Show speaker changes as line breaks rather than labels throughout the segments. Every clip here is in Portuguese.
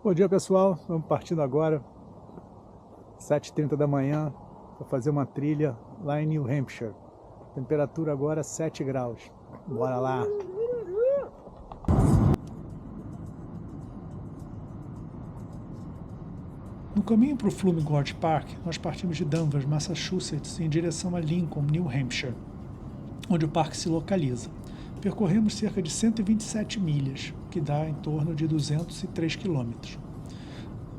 Bom dia, pessoal. Vamos partindo agora, 7h30 da manhã, para fazer uma trilha lá em New Hampshire. Temperatura agora 7 graus. Bora lá!
No caminho para o Flume Gorge Park, nós partimos de Danvers, Massachusetts, em direção a Lincoln, New Hampshire, onde o parque se localiza. Percorremos cerca de 127 milhas, que dá em torno de 203 quilômetros.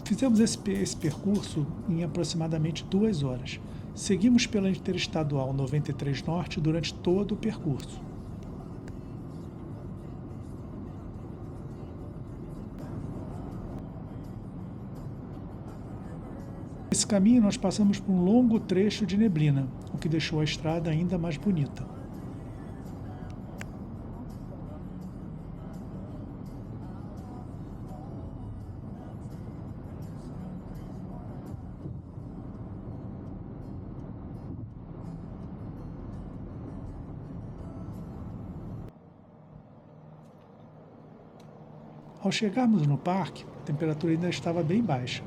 Fizemos esse percurso em aproximadamente 2 horas. Seguimos pela Interestadual 93 Norte durante todo o percurso. Nesse caminho nós passamos por um longo trecho de neblina, o que deixou a estrada ainda mais bonita. Ao chegarmos no parque, a temperatura ainda estava bem baixa,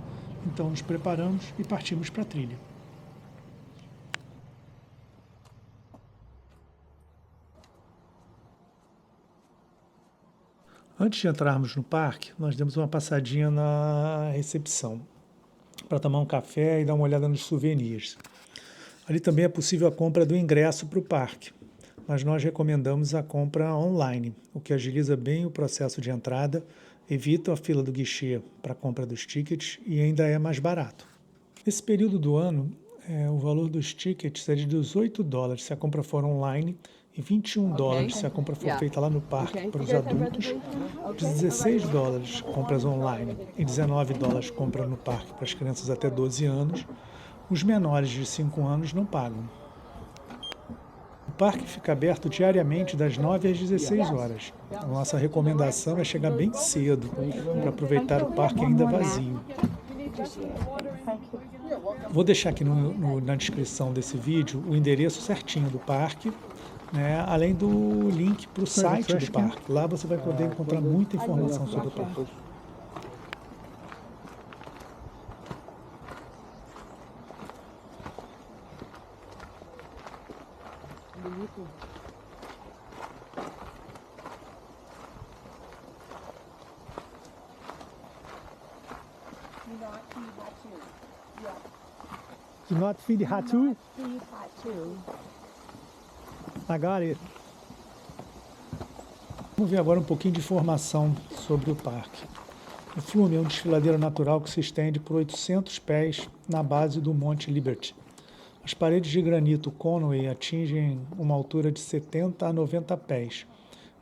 então nos preparamos e partimos para a trilha. Antes de entrarmos no parque, nós demos uma passadinha na recepção para tomar um café e dar uma olhada nos souvenirs. Ali também é possível a compra do ingresso para o parque, mas nós recomendamos a compra online, o que agiliza bem o processo de entrada, evita a fila do guichê para a compra dos tickets e ainda é mais barato. Nesse período do ano, o valor dos tickets é de $18 se a compra for online e $21 se a compra for feita lá no parque para os adultos, $16 compras online e $19 compra no parque para as crianças até 12 anos. Os menores de 5 anos não pagam. O parque fica aberto diariamente das 9 às 16 horas. A nossa recomendação é chegar bem cedo para aproveitar o parque ainda vazio. Vou deixar aqui na descrição desse vídeo o endereço certinho do parque, né, além do link para o site do parque. Lá você vai poder encontrar muita informação sobre o parque.
Do not feed Hatu? I got it.
Vamos ver agora um pouquinho de informação sobre o parque. O Flume é um desfiladeiro natural que se estende por 800 pés na base do Monte Liberty. As paredes de granito Conway atingem uma altura de 70 a 90 pés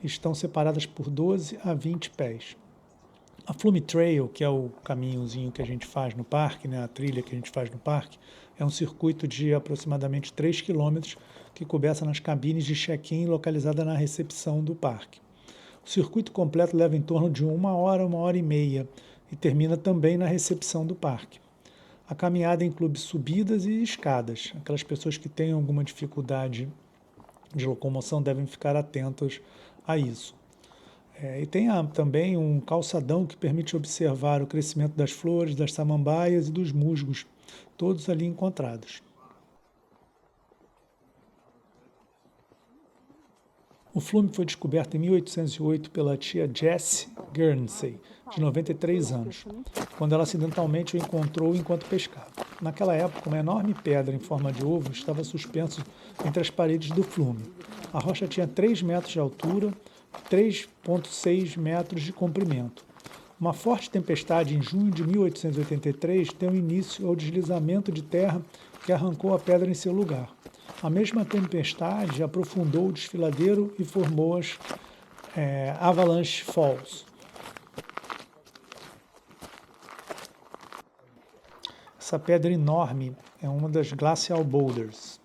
e estão separadas por 12 a 20 pés. A Flume Trail, que é o caminhozinho que a gente faz no parque, né, a trilha que a gente faz no parque, é um circuito de aproximadamente 3 km que começa nas cabines de check-in localizada na recepção do parque. O circuito completo leva em torno de 1 hora e meia e termina também na recepção do parque. A caminhada inclui subidas e escadas. Aquelas pessoas que têm alguma dificuldade de locomoção devem ficar atentas a isso. E tem também um calçadão que permite observar o crescimento das flores, das samambaias e dos musgos, todos ali encontrados. O Flume foi descoberto em 1808 pela tia Jessie Guernsey, de 93 anos, quando ela acidentalmente o encontrou enquanto pescava. Naquela época, uma enorme pedra em forma de ovo estava suspensa entre as paredes do Flume. A rocha tinha 3 metros de altura, 3,6 metros de comprimento. Uma forte tempestade em junho de 1883 deu início ao deslizamento de terra que arrancou a pedra em seu lugar. A mesma tempestade aprofundou o desfiladeiro e formou as Avalanche Falls. Essa pedra enorme é uma das Glacial Boulders.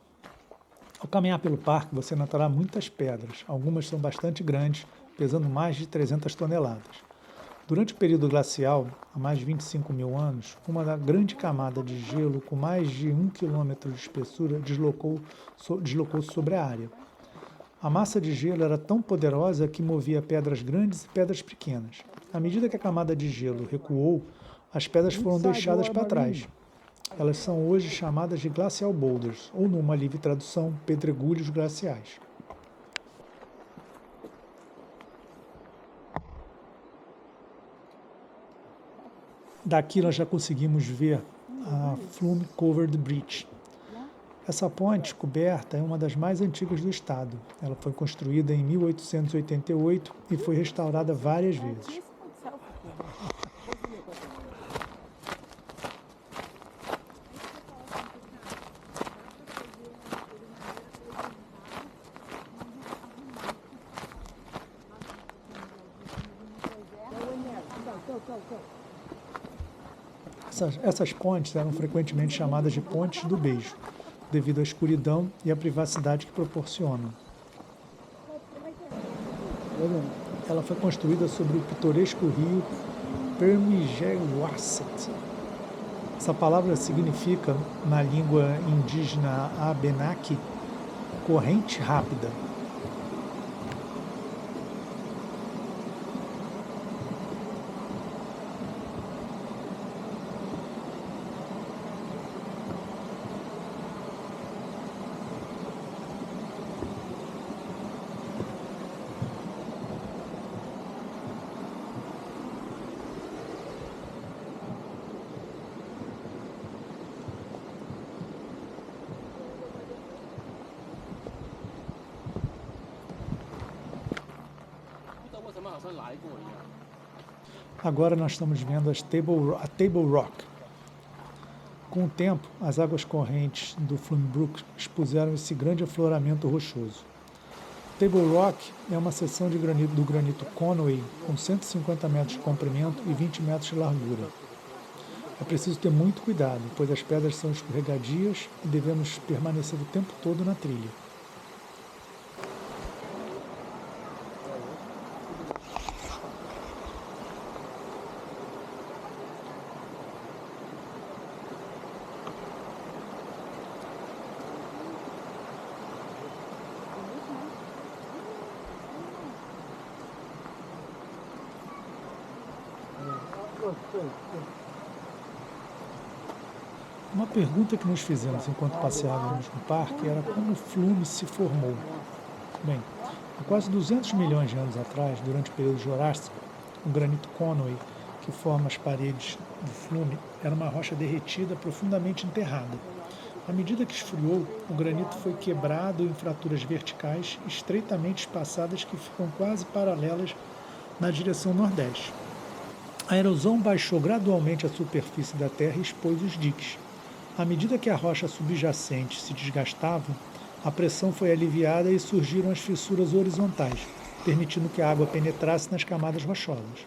Ao caminhar pelo parque, você notará muitas pedras. Algumas são bastante grandes, pesando mais de 300 toneladas. Durante o período glacial, há mais de 25 mil anos, uma grande camada de gelo com mais de 1 km de espessura deslocou-se sobre a área. A massa de gelo era tão poderosa que movia pedras grandes e pedras pequenas. À medida que a camada de gelo recuou, As pedras foram deixadas para trás. Elas são hoje chamadas de Glacial Boulders, ou numa livre tradução, pedregulhos glaciais. Daqui nós já conseguimos ver a Flume Covered Bridge. Essa ponte coberta é uma das mais antigas do estado. Ela foi construída em 1888 e foi restaurada várias vezes. Essas pontes eram frequentemente chamadas de pontes do beijo, devido à escuridão e à privacidade que proporcionam. Ela foi construída sobre o pitoresco rio Permijeoasset. Essa palavra significa, na língua indígena Abenaki, corrente rápida. Agora nós estamos vendo a Table Rock. Com o tempo, as águas correntes do Flume Brook expuseram esse grande afloramento rochoso. Table Rock é uma seção do granito Conway com 150 metros de comprimento e 20 metros de largura. É preciso ter muito cuidado, pois as pedras são escorregadias e devemos permanecer o tempo todo na trilha. Uma pergunta que nos fizemos enquanto passeávamos no parque era como o Flume se formou. Bem, há quase 200 milhões de anos atrás, durante o período Jurássico, o granito Conway, que forma as paredes do Flume, era uma rocha derretida profundamente enterrada. À medida que esfriou, o granito foi quebrado em fraturas verticais estreitamente espaçadas que ficam quase paralelas na direção nordeste. A erosão baixou gradualmente a superfície da terra e expôs os diques. À medida que a rocha subjacente se desgastava, a pressão foi aliviada e surgiram as fissuras horizontais, permitindo que a água penetrasse nas camadas rochosas.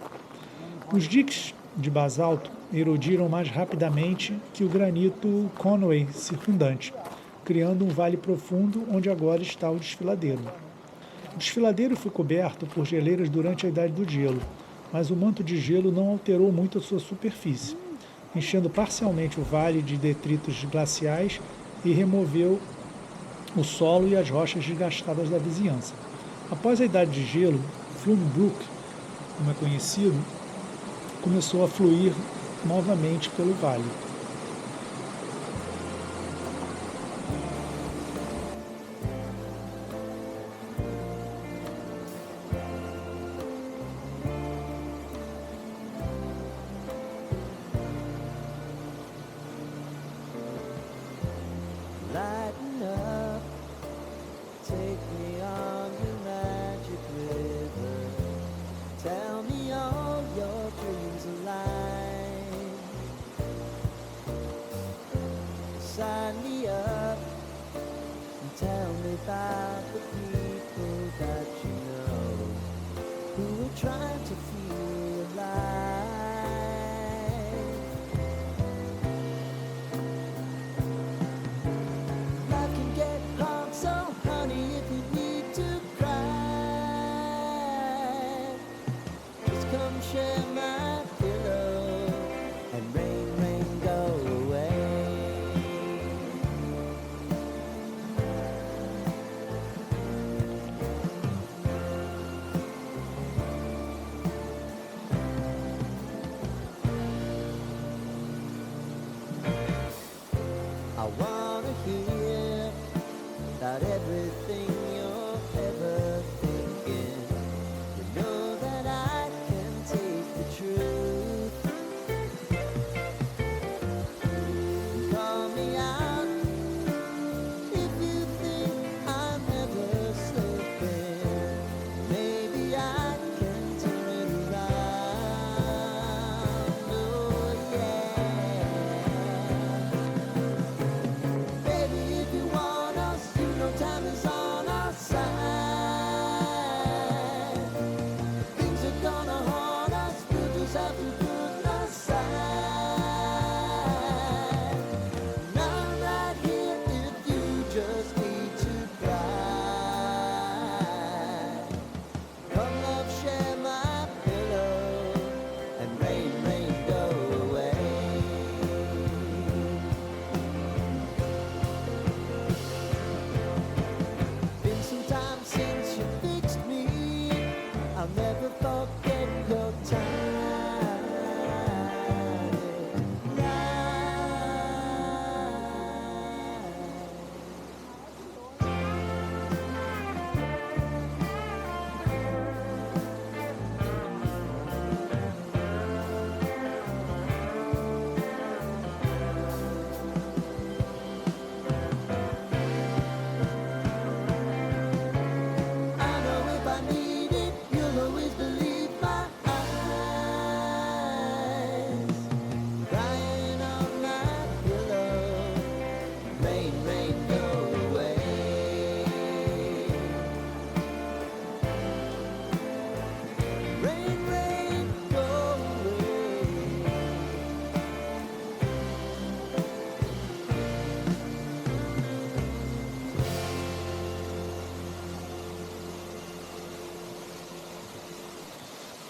Os diques de basalto erodiram mais rapidamente que o granito Conway circundante, criando um vale profundo onde agora está o desfiladeiro. O desfiladeiro foi coberto por geleiras durante a Idade do Gelo, mas o manto de gelo não alterou muito a sua superfície, enchendo parcialmente o vale de detritos glaciais e removeu o solo e as rochas desgastadas da vizinhança. Após a Idade de Gelo, Flume Brook, como é conhecido, começou a fluir novamente pelo vale.
Lighten up, take me on your magic river. Tell me all your dreams are lying.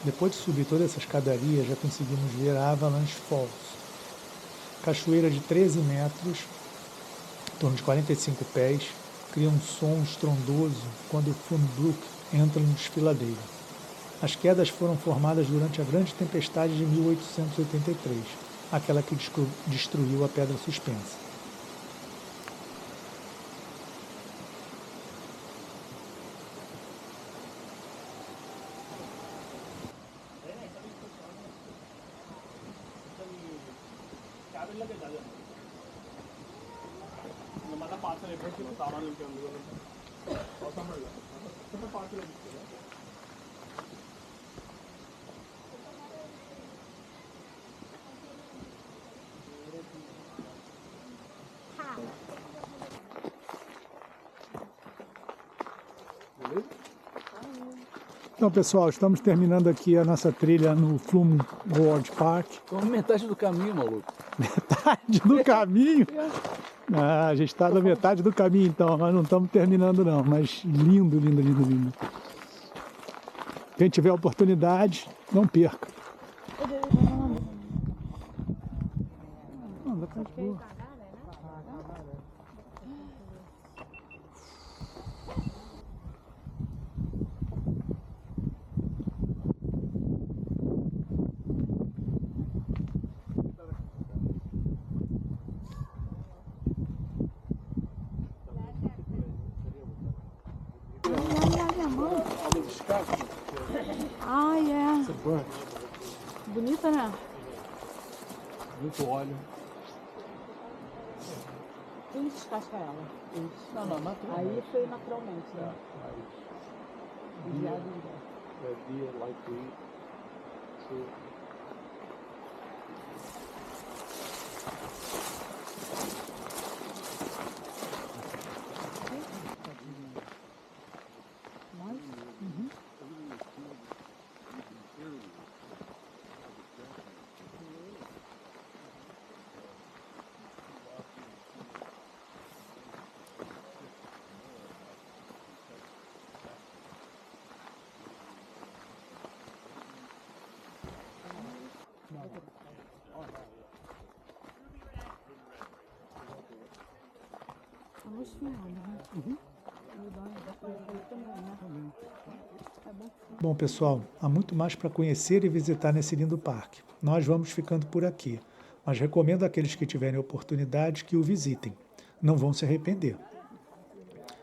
Depois de subir toda essa escadaria, já conseguimos ver a Avalanche Falls. Cachoeira de 13 metros, em torno de 45 pés, cria um som estrondoso quando o Flume Brook entra no desfiladeiro. As quedas foram formadas durante a grande tempestade de 1883, aquela que destruiu a pedra suspensa.
Então, pessoal, estamos terminando aqui a nossa trilha no Flume World Park.
Estamos metade do caminho, maluco.
Metade do caminho? Ah, a gente está na metade do caminho, então, mas não estamos terminando não. Mas lindo, lindo, lindo, lindo. Quem tiver oportunidade, não perca. Não, dá pra ir boa.
Ai, é. Bonita, né?
Muito óleo.
Quem descasca ela? Isso.
Não, naturalmente.
Aí foi naturalmente, né?
Deer like to eat.
Vamos filmando, né?
Bom, pessoal, há muito mais para conhecer e visitar nesse lindo parque. Nós vamos ficando por aqui, mas recomendo àqueles que tiverem oportunidade que o visitem. Não vão se arrepender.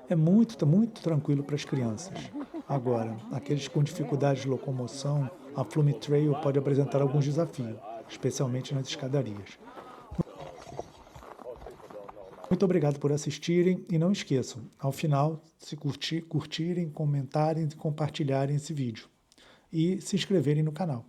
É muito tranquilo para as crianças. Agora, aqueles com dificuldade de locomoção, a Flume Trail pode apresentar alguns desafios, especialmente nas escadarias. Muito obrigado por assistirem e não esqueçam, ao final, se curtirem, comentarem e compartilharem esse vídeo. E se inscreverem no canal.